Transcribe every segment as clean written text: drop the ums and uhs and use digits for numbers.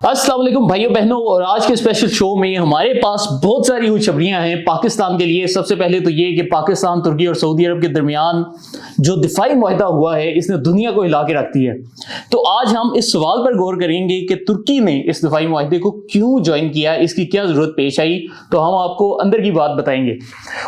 अस्सलाम वालेकुम भाइयों बहनों, और आज के स्पेशल शो में हमारे पास बहुत सारी खुशखबरियां हैं पाकिस्तान के लिए। सबसे पहले तो ये कि पाकिस्तान, तुर्की और सऊदी अरब के दरमियान जो दिफाई मुआहदा हुआ है, इसने दुनिया को हिला के रख दी है। तो आज हम इस सवाल पर गौर करेंगे कि तुर्की ने इस दिफाई मुआहदे को क्यों ज्वाइन किया, इसकी क्या जरूरत पेश आई, तो हम आपको अंदर की बात बताएंगे।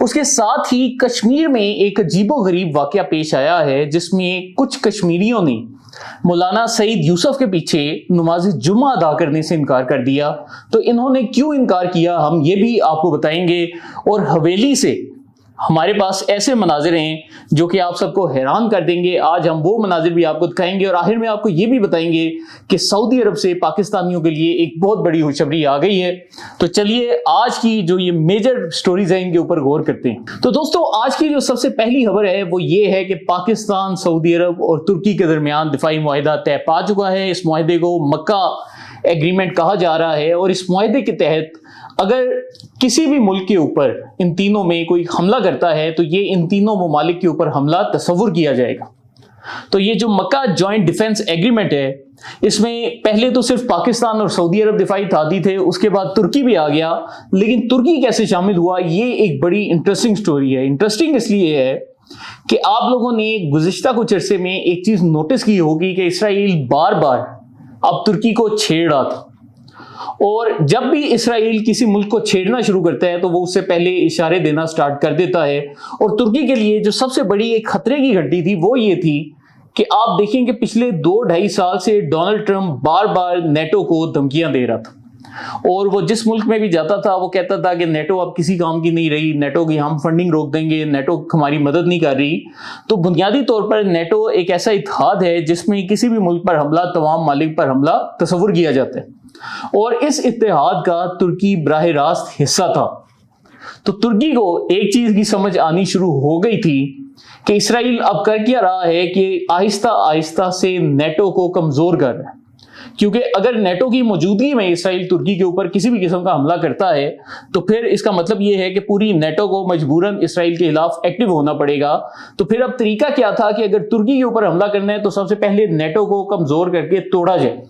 उसके साथ ही कश्मीर में एक अजीबोगरीब वाकया पेश आया है, जिसमें कुछ कश्मीरियों ने मौलाना सईद यूसुफ के पीछे नमाज जुम्मा अदा करने से इनकार कर दिया। तो इन्होंने क्यों इनकार किया, हम ये भी आपको बताएंगे। और हवेली से हमारे पास ऐसे मनाजिर हैं जो कि आप सबको हैरान कर देंगे। आज हम वो मनाजिर भी आपको दिखाएंगे और आखिर में आपको ये भी बताएंगे कि सऊदी अरब से पाकिस्तानियों के लिए एक बहुत बड़ी खुशखबरी आ गई है। तो चलिए आज की जो ये मेजर स्टोरीज हैं, इनके ऊपर गौर करते हैं। तो दोस्तों, आज की जो सबसे पहली खबर है वो ये है कि पाकिस्तान, सऊदी अरब और तुर्की के दरमियान दिफाई मुआहदा तय पा चुका है। इस मुआहदे को मक्का एग्रीमेंट कहा जा रहा है और इस मुआहदे के तहत अगर किसी भी मुल्क के ऊपर इन तीनों में कोई हमला करता है तो ये इन तीनों ममालिक के ऊपर हमला तस्वुर किया जाएगा। तो ये जो मक्का जॉइंट डिफेंस एग्रीमेंट है, इसमें पहले तो सिर्फ पाकिस्तान और सऊदी अरब दिफाई तादी थे, उसके बाद तुर्की भी आ गया। लेकिन तुर्की कैसे शामिल हुआ, ये एक बड़ी इंटरेस्टिंग स्टोरी है। इंटरेस्टिंग इसलिए है कि आप लोगों ने गुज़िश्ता कुछ अरसे में एक चीज नोटिस की होगी कि इसराइल बार बार अब तुर्की को छेड़ रहा था, और जब भी इसराइल किसी मुल्क को छेड़ना शुरू करता है तो वो उससे पहले इशारे देना स्टार्ट कर देता है। और तुर्की के लिए जो सबसे बड़ी एक खतरे की घंटी थी वो ये थी कि आप देखें कि पिछले 2-2.5 साल से डोनाल्ड ट्रंप बार बार नेटो को धमकियां दे रहा था, और वो जिस मुल्क में भी जाता था वो कहता था कि नेटो अब किसी काम की नहीं रही, नेटो की हम फंडिंग रोक देंगे, नेटो हमारी मदद नहीं कर रही। तो बुनियादी तौर पर नेटो एक ऐसा इत्तेहाद है जिसमें किसी भी मुल्क पर हमला, तमाम मालिक पर हमला तस्वुर किया जाता है, और इस इत्तेहाद का तुर्की बराह रास्त हिस्सा था। तो तुर्की को एक चीज की समझ आनी शुरू हो गई थी कि इसराइल अब कर क्या रहा है कि आहिस्ता आहिस्ता से नेटो को कमजोर कर रहा है, क्योंकि अगर नेटो की मौजूदगी में इसराइल तुर्की के ऊपर किसी भी किस्म का हमला करता है तो फिर इसका मतलब यह है कि पूरी नेटो को मजबूरन इसराइल के खिलाफ एक्टिव होना पड़ेगा। तो फिर अब तरीका क्या था कि अगर तुर्की के ऊपर हमला करना है तो सबसे पहले नेटो को कमजोर करके तोड़ा जाए,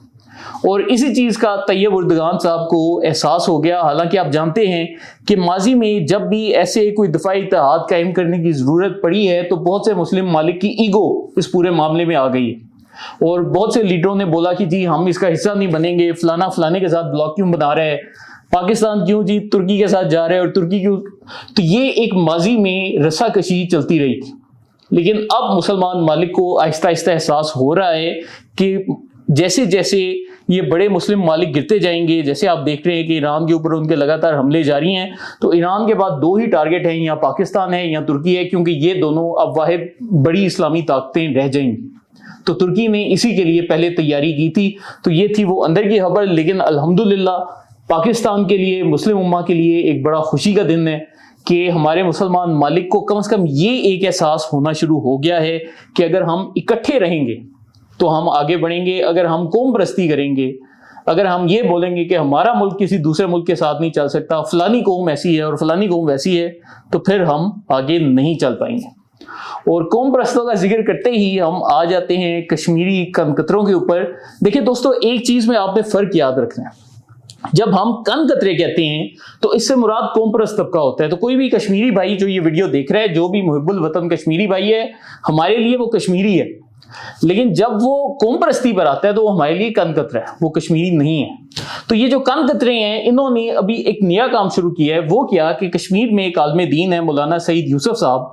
और इसी चीज का तैयब उर्दगान साहब को एहसास हो गया। हालांकि आप जानते हैं कि माजी में जब भी ऐसे कोई दफाई इत्तेहाद कायम करने की जरूरत पड़ी है तो बहुत से मुस्लिम मालिक की ईगो इस पूरे मामले में आ गई है, और बहुत से लीडरों ने बोला कि जी हम इसका हिस्सा नहीं बनेंगे, फलाना फलाने के साथ ब्लॉक क्यों बना रहे हैं, पाकिस्तान क्यों जी तुर्की के साथ जा रहे हैं और तुर्की क्यों। तो ये एक माजी में रस्साकशी चलती रही थी। लेकिन अब मुसलमान मालिक को आहिस्ता आहिस्ता एहसास हो रहा है कि जैसे जैसे ये बड़े मुस्लिम मालिक गिरते जाएंगे, जैसे आप देख रहे हैं कि ईरान के ऊपर उनके लगातार हमले जारी हैं, तो ईरान के बाद 2 ही टारगेट हैं, या पाकिस्तान है या तुर्की है, क्योंकि ये दोनों अब वाहिद बड़ी इस्लामी ताकतें रह जाएंगी। तो तुर्की ने इसी के लिए पहले तैयारी की थी। तो ये थी वो अंदर की खबर। लेकिन अल्हम्दुलिल्लाह पाकिस्तान के लिए, मुस्लिम उम्मा के लिए एक बड़ा खुशी का दिन है कि हमारे मुसलमान मालिक को कम से कम ये एक एहसास होना शुरू हो गया है कि अगर हम इकट्ठे रहेंगे तो हम आगे बढ़ेंगे। अगर हम कौम परस्ती करेंगे, अगर हम ये बोलेंगे कि हमारा मुल्क किसी दूसरे मुल्क के साथ नहीं चल सकता, फलानी कौम ऐसी है और फलानी कौम वैसी है, तो फिर हम आगे नहीं चल पाएंगे। और कौम परस्तों का जिक्र करते ही हम आ जाते हैं कश्मीरी कनकतरों के ऊपर। देखिए दोस्तों, एक चीज में आपने फर्क याद रखना है। जब हम कनकतरे कहते हैं तो इससे मुराद कौम परस्त तबका होता है। तो कोई भी कश्मीरी भाई जो ये वीडियो देख रहा है, जो भी मुहिब्बुल वतन कश्मीरी भाई है, हमारे लिए वो कश्मीरी है। लेकिन जब वो कौम परस्ती पर आता है तो वो हमारे लिए कनकतरा है, वो कश्मीरी नहीं है। तो ये जो कनकतरे हैं, इन्होंने अभी एक नया काम शुरू किया है। वो क्या कि कश्मीर में एक आलिम दीन है मौलाना सईद यूसुफ साहब,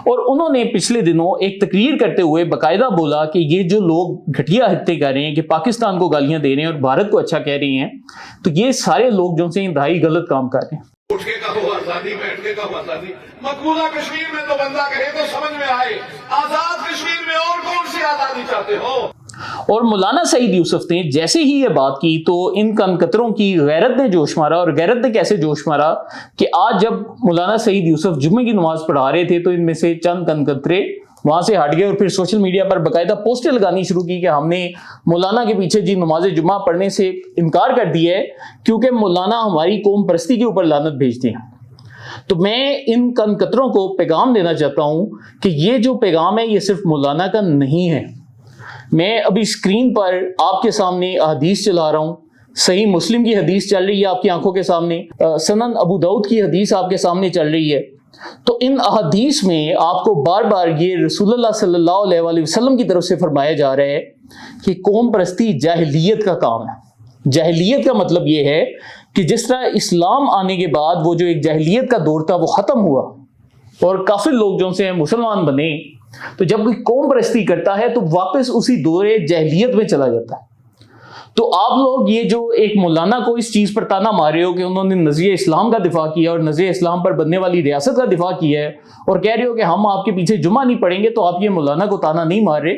और उन्होंने पिछले दिनों एक तकरीर करते हुए बाकायदा बोला कि ये जो लोग घटिया हत्या कर रहे हैं, कि पाकिस्तान को गालियां दे रहे हैं और भारत को अच्छा कह रहे हैं, तो ये सारे लोग जो से इंतहाई गलत काम कर रहे हैं। उठ के कहो आजादी, बैठ के कहो आजादी। मकबूला कश्मीर में तो बंदा कहे तो समझ में आए, आजाद कश्मीर में और कौन सी आजादी चाहते हो। और मौलाना सईद यूसुफ ने जैसे ही ये बात की तो इन कनकतरों की गैरत ने जोश मारा। और गैरत ने कैसे जोश मारा कि आज जब मौलाना सईद यूसुफ जुम्मे की नमाज पढ़ा रहे थे तो इनमें से चंद कनकतरे वहां से हट गए और फिर सोशल मीडिया पर बाकायदा पोस्टें लगानी शुरू की कि हमने मौलाना के पीछे जी नमाज जुम्मा पढ़ने से इनकार कर दिया है क्योंकि मौलाना हमारी कौम परस्ती के ऊपर लानत भेजते हैं। तो मैं इन कनकतरों को पैगाम देना चाहता हूं कि ये जो पैगाम है ये सिर्फ मौलाना का नहीं है। मैं अभी स्क्रीन पर आपके सामने अहदीस चला रहा हूं, صحیح मुस्लिम की हदीस चल रही है आपकी आंखों के सामने, सनन अबू दाऊद की हदीस आपके सामने चल रही है। तो इन अहदीस में आपको बार बार ये रसूलुल्लाह सल्लल्लाहु अलैहि वसल्लम की तरफ से फरमाया जा रहा है कि कौम परस्ती जाहिलियत का काम है। जाहिलियत का मतलब ये है कि जिस तरह इस्लाम आने के बाद वो जो एक जाहिलियत का दौर था वो ख़त्म हुआ और काफिर लोग जो से मुसलमान बने, तो जब कोई कौम परस्ती करता है तो वापस उसी दौरे जाहिलियत में चला जाता है। तो आप लोग ये जो एक मौलाना को इस चीज़ पर ताना मार रहे हो कि उन्होंने नज़रिया इस्लाम का दिफा किया और नज़रिया इस्लाम पर बनने वाली रियासत का दिफा किया है और कह रहे हो कि हम आपके पीछे जुमा नहीं पढ़ेंगे, तो आप ये मौलाना को ताना नहीं मार रहे,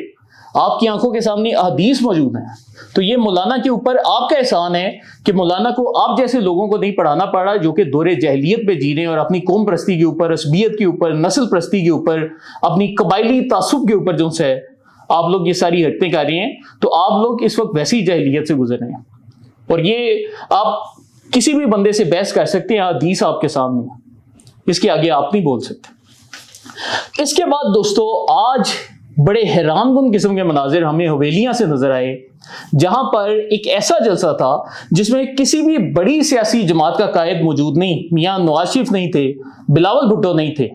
आपकी आंखों के सामने अहदीस मौजूद हैं। तो ये मौलाना के ऊपर आपका एहसान है कि मौलाना को आप जैसे लोगों को नहीं पढ़ाना पड़ा जो कि दौरे जहलियत पे जी रहे हैं और अपनी कौम परस्ती के ऊपर, असबियत के ऊपर, नस्ल परस्ती के ऊपर, अपनी कबायली तासुब के ऊपर जो है आप लोग ये सारी हरकतें कर रहे हैं। तो आप लोग इस वक्त वैसी जहलियत से गुजर रहे हैं और ये आप किसी भी बंदे से बहस कर सकते हैं, हदीस आपके सामने, इसके आगे आप नहीं बोल सकते। इसके बाद दोस्तों आज बड़े हैरानकुन किस्म के मनाजिर हमें हवेलियां से नजर आए, जहां पर एक ऐसा जलसा था जिसमें किसी भी बड़ी सियासी जमात का कायद मौजूद नहीं, मियां नवाज शरीफ नहीं थे, बिलावल भुट्टो नहीं थे,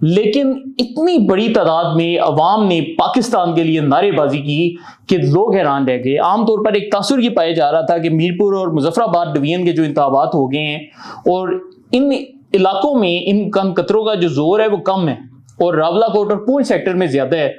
लेकिन इतनी बड़ी तादाद में अवाम ने पाकिस्तान के लिए नारेबाजी की कि लोग हैरान रह गए। आमतौर पर एक तासुर ये पाया जा रहा था कि मीरपुर और मुजफ्फराबाद डिवीजन के जो इंतखाबात हो गए हैं और इन इलाकों में इन कतरों का जो जोर है वो कम है और रावलाकोट और पूंछ सेक्टर में ज्यादा है,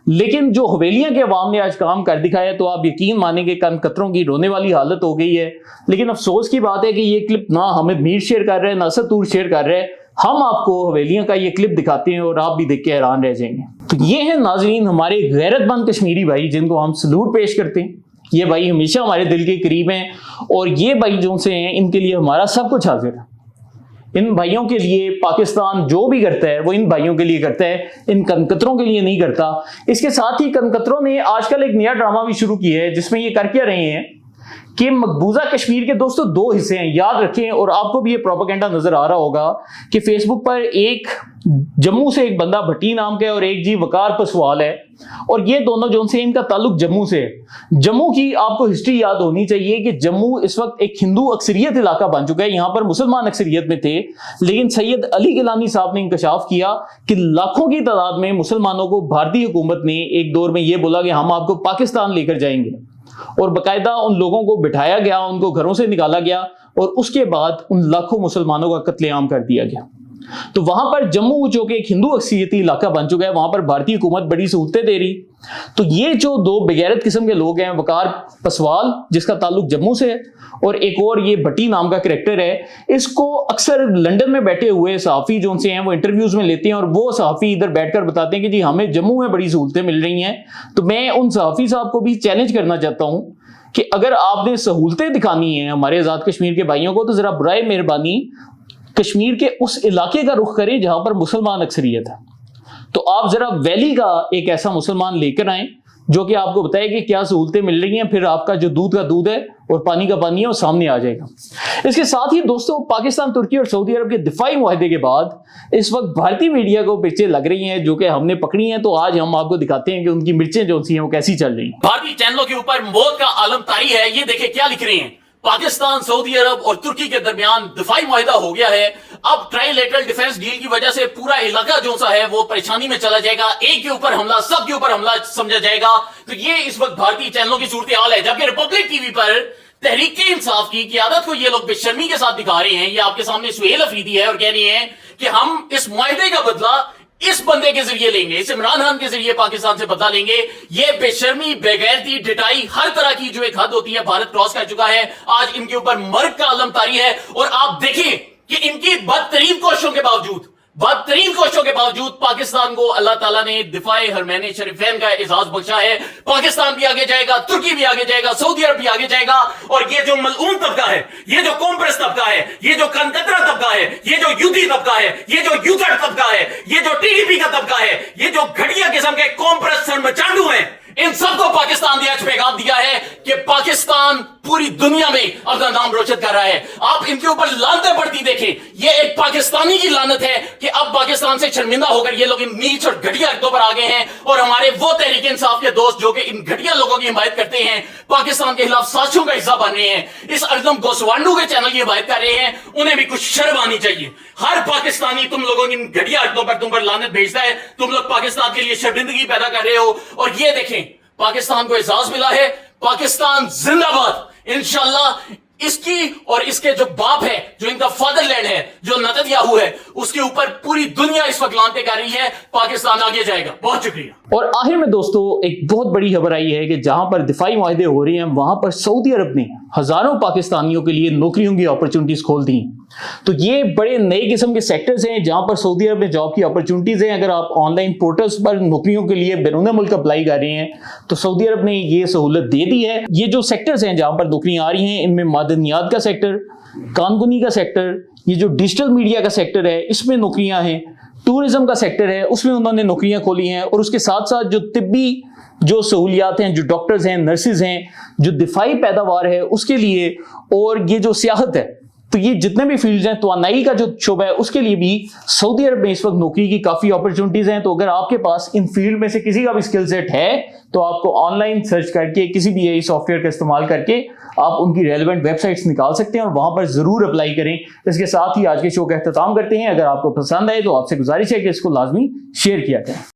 लेकिन जो हवेलियां के अवाम ने आज काम कर दिखाया तो आप यकीन मानेंगे कतरों की रोने वाली हालत हो गई है। लेकिन अफसोस की बात है कि ये क्लिप ना हामिद मीर शेयर कर रहे हैं ना असद शेयर कर रहे हैं, हम आपको हवेलियां का ये क्लिप दिखाते हैं और आप भी देख के हैरान रह जाएंगे। तो ये है नाजरीन हमारे गैरतमंद कश्मीरी भाई जिनको हम सलूट पेश करते हैं। ये भाई हमेशा हमारे दिल के करीब हैं और ये भाई जो से हैं इनके लिए हमारा सब कुछ हाजिर है। इन भाइयों के लिए पाकिस्तान जो भी करता है वो इन भाइयों के लिए करता है, इन कनकतरों के लिए नहीं करता। इसके साथ ही कनकतरों ने आजकल एक नया ड्रामा भी शुरू किया है जिसमें ये कर क्या रहे हैं कि मकबूजा कश्मीर के दोस्तों दो हिस्से हैं, याद रखें। और आपको भी ये प्रोपेगेंडा नजर आ रहा होगा कि फेसबुक पर एक जम्मू से एक बंदा भट्टी नाम का है और एक जी वकार पसवाल है और ये दोनों जो से इनका ताल्लुक जम्मू से है। जम्मू की आपको हिस्ट्री याद होनी चाहिए कि जम्मू इस वक्त एक हिंदू अक्सरियत इलाका बन चुका है। यहाँ पर मुसलमान अक्सरियत में थे, लेकिन सैयद अली गिलानी साहब ने इंकशाफ किया कि लाखों की तादाद में मुसलमानों को भारतीय हुकूमत ने एक दौर में ये बोला कि हम आपको पाकिस्तान लेकर जाएंगे और बाकायदा उन लोगों को बिठाया गया, उनको घरों से निकाला गया और उसके बाद उन लाखों मुसलमानों का कत्लेआम कर दिया गया। तो वहां पर जम्मू जो कि एक हिंदू अक्सरियती इलाका बन चुका है, वहां पर भारतीय हुकूमत बड़ी सहूलतें दे रही। तो ये जो दो बेगैरत किस्म के लोग हैं, वकार पसवाल जिसका ताल्लुक जम्मू से है और एक और ये भट्टी नाम का कैरेक्टर है, इसको अक्सर लंदन में बैठे हुए सहाफ़ी जो से हैं वो इंटरव्यूज में लेते हैं और वो सहाफ़ी इधर बैठकर बताते हैं कि जी हमें जम्मू में बड़ी सहूलतें मिल रही हैं। तो मैं उन सहाफ़ी साहब को भी चैलेंज करना चाहता हूं कि अगर आपने सहूलतें दिखानी है हमारे आज़ाद कश्मीर के भाइयों को तो जरा बराए मेहरबानी कश्मीर के उस इलाके का रुख करें जहां पर मुसलमान अक्सरियत है। तो आप जरा वैली का एक ऐसा मुसलमान लेकर आए जो कि आपको बताए कि क्या सहूलतें मिल रही हैं, फिर आपका जो दूध का दूध है और पानी का पानी है वो सामने आ जाएगा। इसके साथ ही दोस्तों पाकिस्तान, तुर्की और सऊदी अरब के दिफाई मुआहदे के बाद इस वक्त भारतीय मीडिया को मिर्चें लग रही हैं जो कि हमने पकड़ी हैं। तो आज हम आपको दिखाते हैं कि उनकी मिर्चें जो सी हैं वो कैसी चल रही हैं। भारतीय चैनलों के ऊपर मौत का आलम तारी है। ये देखे क्या लिख रहे हैं, पाकिस्तान, सऊदी अरब और तुर्की के दरमियान दिफाई मुआहदा हो गया है। अब ट्राइलेटरल डिफेंस डील की वजह से पूरा इलाका जो सा है वो परेशानी में चला जाएगा। एक के ऊपर हमला, सब के ऊपर हमला समझा जाएगा। तो ये इस वक्त भारतीय चैनलों की सूरत हाल है। जबकि रिपब्लिक टीवी पर तहरीके इंसाफ की क़यादत को ये लोग बेशर्मी के साथ दिखा रहे हैं। ये आपके सामने सुहेल अफरीदी है और कह रही हैं कि हम इस मुआहदे का बदला इस बंदे के जरिए लेंगे, इस इमरान खान के जरिए पाकिस्तान से बदला लेंगे। ये बेशर्मी, बेगैरती, डिटाई, हर तरह की जो एक हद होती है भारत क्रॉस कर चुका है। आज इनके ऊपर मर्ग का आलम तारी है और आप देखें कि इनकी बदतरीन कोशिशों के बावजूद पाकिस्तान को अल्लाह ताला ने दिफाए हरमैन शरीफैन का एजाज बख्शा है। पाकिस्तान भी आगे जाएगा, तुर्की भी आगे जाएगा, सऊदी अरब भी आगे जाएगा। और ये जो मलऊन तबका है, ये जो कॉम्प्रेस तबका है, ये जो कनकतरा तबका है, ये जो यूदी तबका है, ये जो यूकट तबका है, ये जो टीडीपी का तबका है, ये जो घटिया किस्म के कॉम्प्रेस सरमचांडू हैं, इन सबको पाकिस्तान ने आज पैगाम दिया है कि पाकिस्तान पूरी दुनिया में अपना नाम रोशन कर रहा है। आप इनके ऊपर लानतें पड़ती देखें, ये एक पाकिस्तानी की लानत है कि अब पाकिस्तान से शर्मिंदा होकर ये लोग इन नीच और घटिया हरकतों पर आ गए हैं और हमारे वो तहरीक इंसाफ के दोस्त जो कि इन घटिया लोगों की हिमायत करते हैं, पाकिस्तान के खिलाफ साजिशों का हिस्सा बन रहे हैं, इस अर्जुन गोस्वांडू के चैनल की हिमायत कर रहे हैं, उन्हें भी कुछ शर्म आनी चाहिए। हर पाकिस्तानी तुम लोगों की इन घटिया हरकतों पर तुम पर लानत भेजता है, तुम लोग पाकिस्तान के लिए शर्मिंदगी पैदा कर रहे हो। और ये देखें, पाकिस्तान को एजाज मिला है, पाकिस्तान जिंदाबाद। इंशाल्लाह इसकी और इसके जो बाप है, जो इनका फादरलैंड है, जो नेतन्याहू है, उसके ऊपर पूरी दुनिया इस वक्त लानतें कर रही है। पाकिस्तान आगे जाएगा। बहुत शुक्रिया। और आखिर में दोस्तों एक बहुत बड़ी खबर आई है कि जहां पर दिफाई मुआहदे हो रहे हैं वहां पर सऊदी अरब ने हजारों पाकिस्तानियों के लिए नौकरियों की अपॉर्चुनिटीज खोल दी। तो ये बड़े नए किस्म के सेक्टर्स हैं जहां पर सऊदी अरब में जॉब की अपॉर्चुनिटीज हैं। अगर आप ऑनलाइन पोर्टल्स पर नौकरियों के लिए बैरून मुल्क अप्लाई कर रहे हैं तो सऊदी अरब ने ये सहूलत दे दी है। ये जो सेक्टर्स हैं जहां पर नौकरियां आ रही हैं, इनमें मादनियात का सेक्टर, कानूनी का सेक्टर, ये जो डिजिटल मीडिया का सेक्टर है इसमें नौकरियां हैं, टूरिज्म का सेक्टर है उसमें उन्होंने नौकरियां खोली हैं। और उसके साथ साथ जो तिब्बी जो सहूलियात हैं, जो डॉक्टर्स हैं, नर्सिस हैं, जो दिफाई पैदावार है उसके लिए, और ये जो सियाहत है, तो ये जितने भी फील्ड्स हैं, तवानाई का जो शोबा है उसके लिए भी सऊदी अरब में इस वक्त नौकरी की काफ़ी अपॉर्चुनिटीज़ हैं। तो अगर आपके पास इन फील्ड में से किसी का भी स्किल सेट है तो आपको ऑनलाइन सर्च करके किसी भी एआई सॉफ्टवेयर का इस्तेमाल करके आप उनकी रेलेवेंट वेबसाइट्स निकाल सकते हैं और वहां पर ज़रूर अप्लाई करें। इसके साथ ही आज के शो का अख्ताम करते हैं। अगर आपको पसंद आए तो आपसे गुजारिश है कि इसको लाजमी शेयर किया करें।